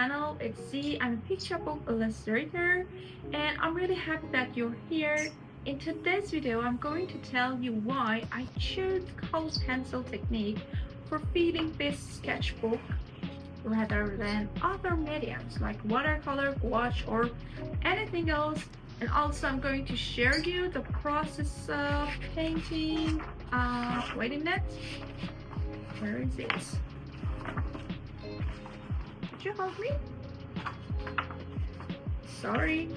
channel. It's Z. I'm a picture book illustrator and I'm really happy that you're here. In today's video, I'm going to tell you why I chose colored pencil technique for feeding this sketchbook rather than other mediums like watercolor, gouache, or anything else. And also I'm going to share you the process of painting. Wait a minute. Where is it? Could you help me? Sorry.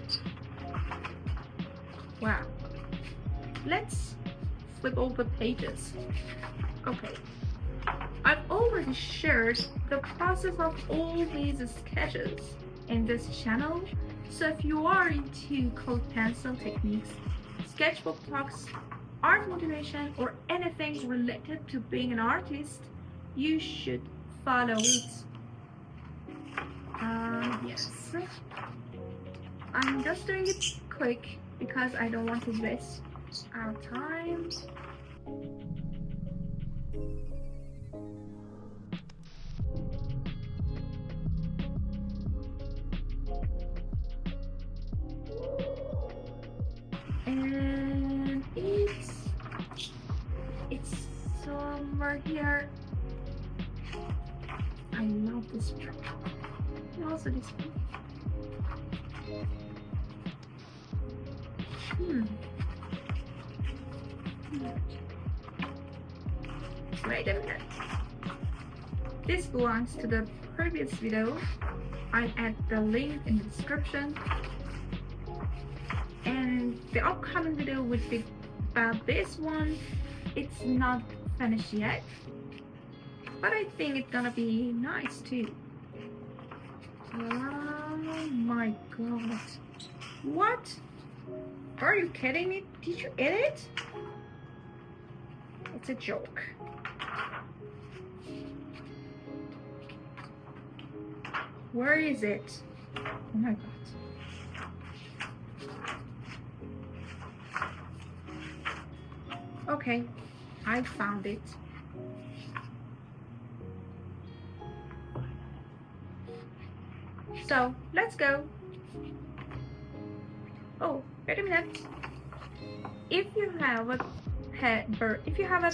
Wow. Let's flip over pages. Okay. I've already shared the process of all these sketches in this channel, so if you are into colored pencil techniques, sketchbook talks, art motivation, or anything related to being an artist, you should follow it. Yes. I'm just doing it quick because I don't want to waste our time. And it's somewhere here. I love this one. And also this one. Wait a minute. This belongs to the previous video. I'll add the link in the description. And the upcoming video would be about this one. It's not finished yet, but I think it's gonna be nice too. Oh my god. What? Are you kidding me? Did you eat it? It's a joke. Where is it? Oh my god. Okay, I found it. So let's go. Oh, wait a minute. If you have a pet bird, if you have a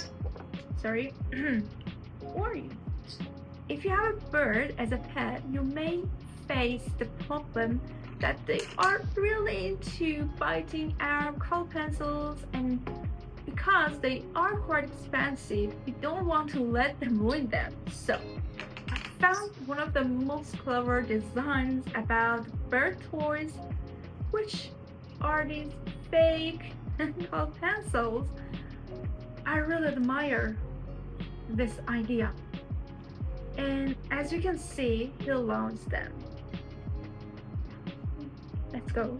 if you have a bird as a pet, you may face the problem that they are really into biting our colored pencils, and because they are quite expensive, we don't want to let them ruin them. So I found one of the most clever designs about bird toys, which are these fake colored pencils. I really admire this idea, and as you can see, he launched them. Let's go.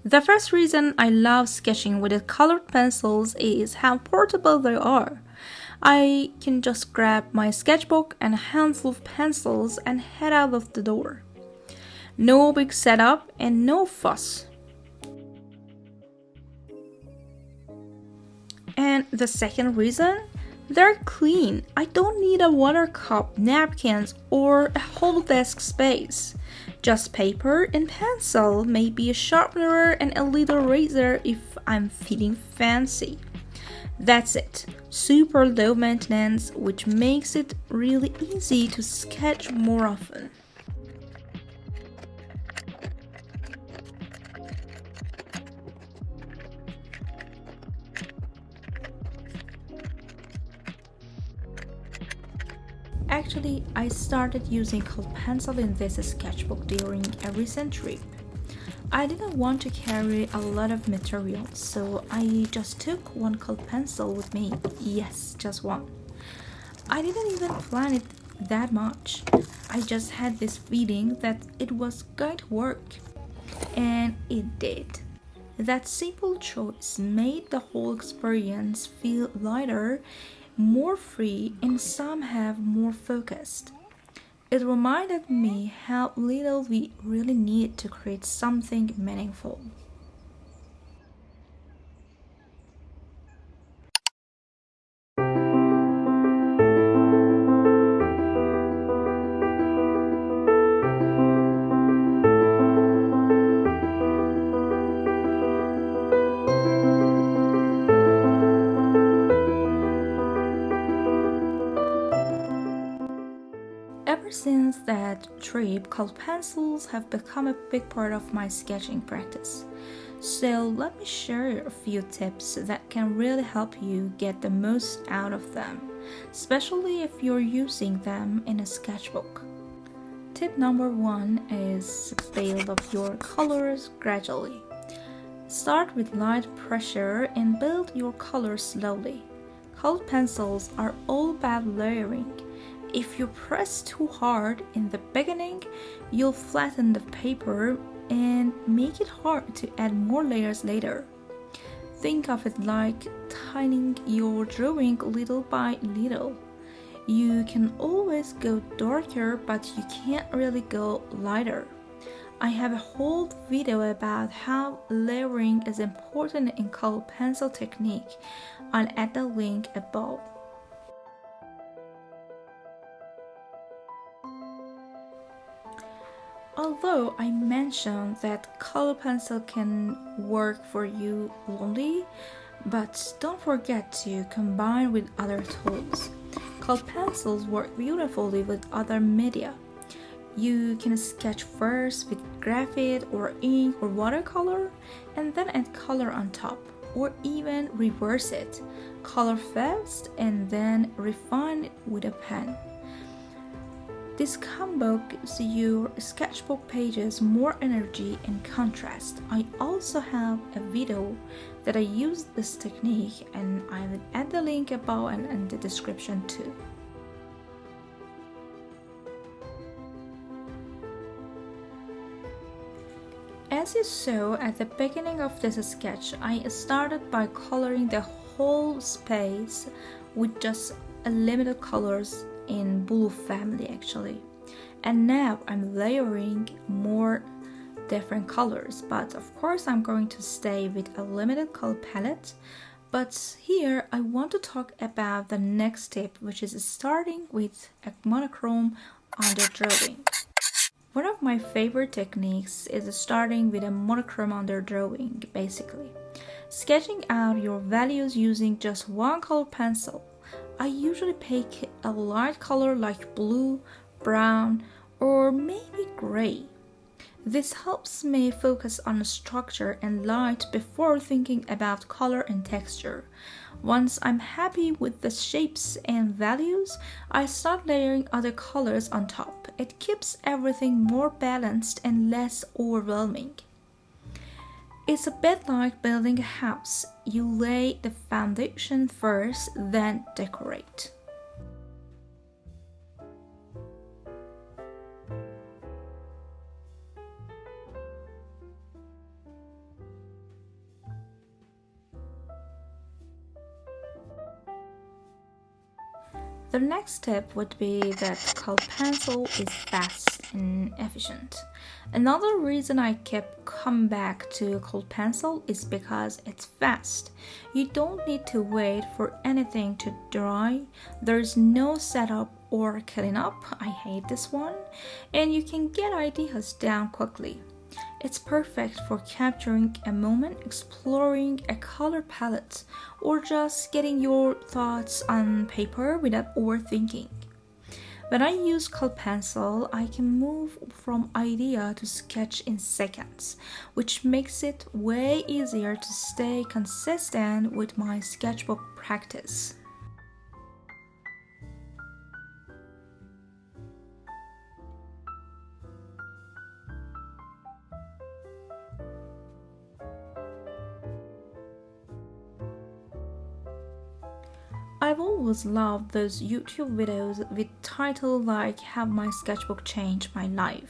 The first reason I love sketching with the colored pencils is how portable they are. I can just grab my sketchbook and a handful of pencils and head out of the door. No big setup and no fuss. And the second reason? They're clean. I don't need a water cup, napkins, or a whole desk space. Just paper and pencil, maybe a sharpener and a little razor if I'm feeling fancy. That's it. Super low maintenance, which makes it really easy to sketch more often. Actually, I started using colored pencil in this sketchbook during a recent trip. I didn't want to carry a lot of material, so I just took one colored pencil with me. Yes, just one. I didn't even plan it that much. I just had this feeling that it was going to work. And it did. That simple choice made the whole experience feel lighter, more free, and somehow more focused. It reminded me how little we really need to create something meaningful. that trip, colored pencils have become a big part of my sketching practice. So let me share a few tips that can really help you get the most out of them, especially if you're using them in a sketchbook. Tip number 1 is build up your colors gradually. Start with light pressure and build your colors slowly. Colored pencils are all about layering. If you press too hard in the beginning, you'll flatten the paper and make it hard to add more layers later. Think of it like tidying your drawing little by little. You can always go darker, but you can't really go lighter. I have a whole video about how layering is important in colored pencil technique. I'll add the link above. Although I mentioned that color pencil can work for you only, but don't forget to combine with other tools. Colored pencils work beautifully with other media. You can sketch first with graphite or ink or watercolor and then add color on top, or even reverse it. Color first and then refine it with a pen. This combo gives your sketchbook pages more energy and contrast. I also have a video that I use this technique, and I will add the link above and in the description too. As you saw at the beginning of this sketch, I started by coloring the whole space with just a limited colors in blue family actually, and now I'm layering more different colors, but of course I'm going to stay with a limited color palette. But here I want to talk about the next step, which is starting with a monochrome under drawing. One of my favorite techniques is starting with a monochrome under drawing, basically sketching out your values using just one color pencil. I usually pick a light color like blue, brown, or maybe gray. This helps me focus on structure and light before thinking about color and texture. Once I'm happy with the shapes and values, I start layering other colors on top. It keeps everything more balanced and less overwhelming. It's a bit like building a house. You lay the foundation first, then decorate. The next step would be that colored pencil is fast and efficient. Another reason I kept coming back to colored pencil is because it's fast. You don't need to wait for anything to dry. There's no setup or cleanup. I hate this one. And you can get ideas down quickly. It's perfect for capturing a moment, exploring a color palette, or just getting your thoughts on paper without overthinking. When I use colored pencil, I can move from idea to sketch in seconds, which makes it way easier to stay consistent with my sketchbook practice. I've always loved those YouTube videos with titles like "Have My Sketchbook Changed My Life?"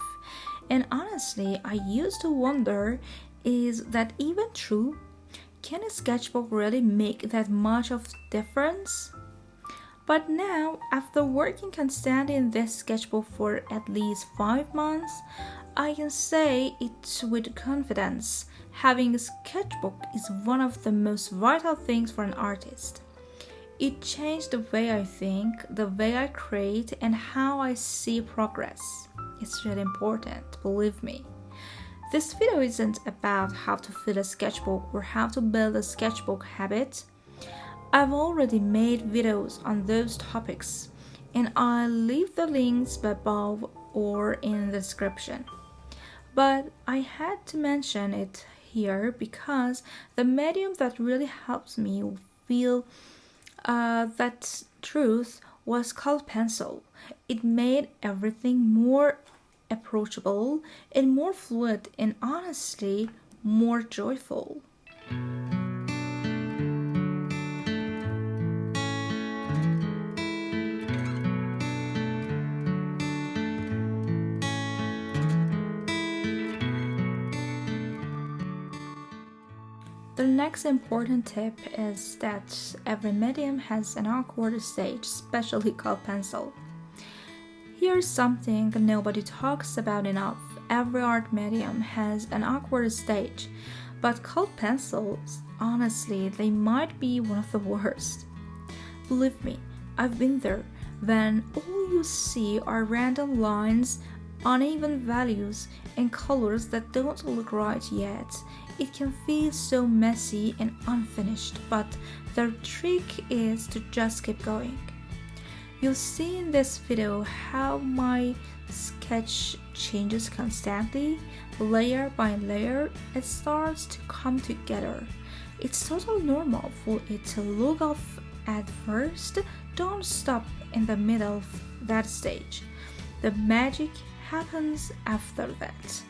And honestly, I used to wonder, is that even true? Can a sketchbook really make that much of a difference? But now, after working constantly in this sketchbook for at least 5 months, I can say it with confidence. Having a sketchbook is one of the most vital things for an artist. It changed the way I think, the way I create, and how I see progress. It's really important, believe me. This video isn't about how to fill a sketchbook or how to build a sketchbook habit. I've already made videos on those topics, and I'll leave the links above or in the description. But I had to mention it here because the medium that really helps me feel that truth was called pencil. It made everything more approachable and more fluid and honestly more joyful. The next important tip is that every medium has an awkward stage, especially called pencil. Here's something nobody talks about enough. Every art medium has an awkward stage, but colored pencils, honestly, they might be one of the worst. Believe me, I've been there. When all you see are random lines, uneven values, and colors that don't look right yet, it can feel so messy and unfinished, but the trick is to just keep going. You'll see in this video how my sketch changes constantly, layer by layer. It starts to come together. It's totally normal for it to look off at first. Don't stop in the middle of that stage. The magic happens after that.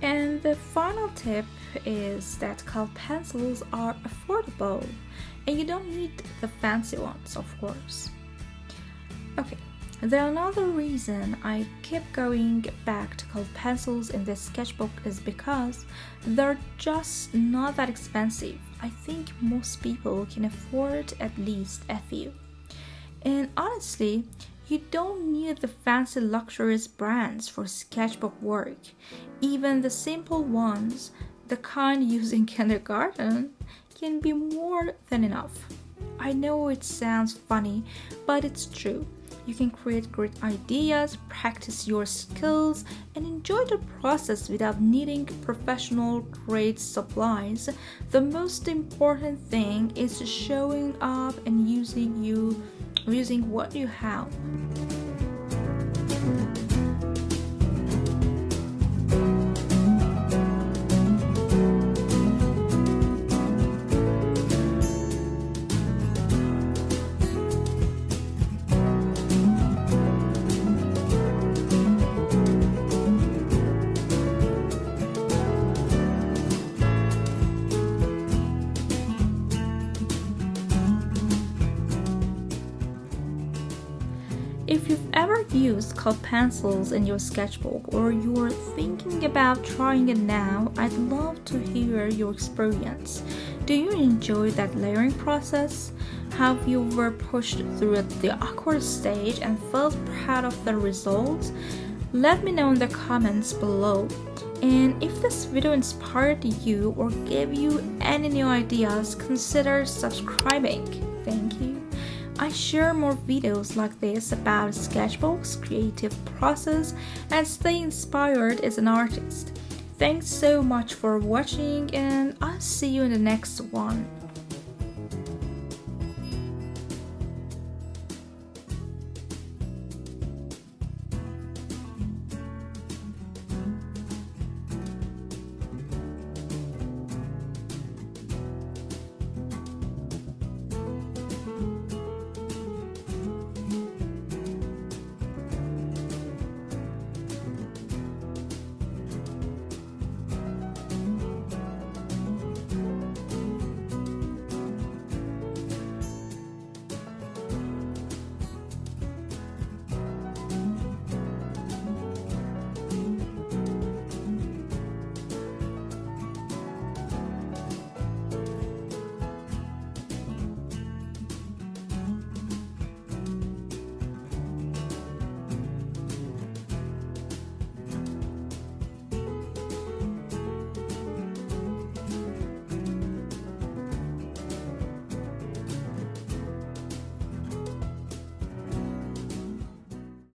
And the final tip is that colored pencils are affordable and you don't need the fancy ones, of course. Okay, the another reason I keep going back to colored pencils in this sketchbook is because they're just not that expensive. I think most people can afford at least a few. And honestly, you don't need the fancy luxurious brands for sketchbook work. Even the simple ones, the kind used in kindergarten, can be more than enough. I know it sounds funny, but it's true. You can create great ideas, practice your skills, and enjoy the process without needing professional grade supplies. The most important thing is showing up and using what you have. If you've ever used colored pencils in your sketchbook or you're thinking about trying it now, I'd love to hear your experience. Do you enjoy that layering process? Have you ever pushed through the awkward stage and felt proud of the results? Let me know in the comments below. And if this video inspired you or gave you any new ideas, consider subscribing. Thank you. I share more videos like this about sketchbooks, creative process, and stay inspired as an artist. Thanks so much for watching, and I'll see you in the next one.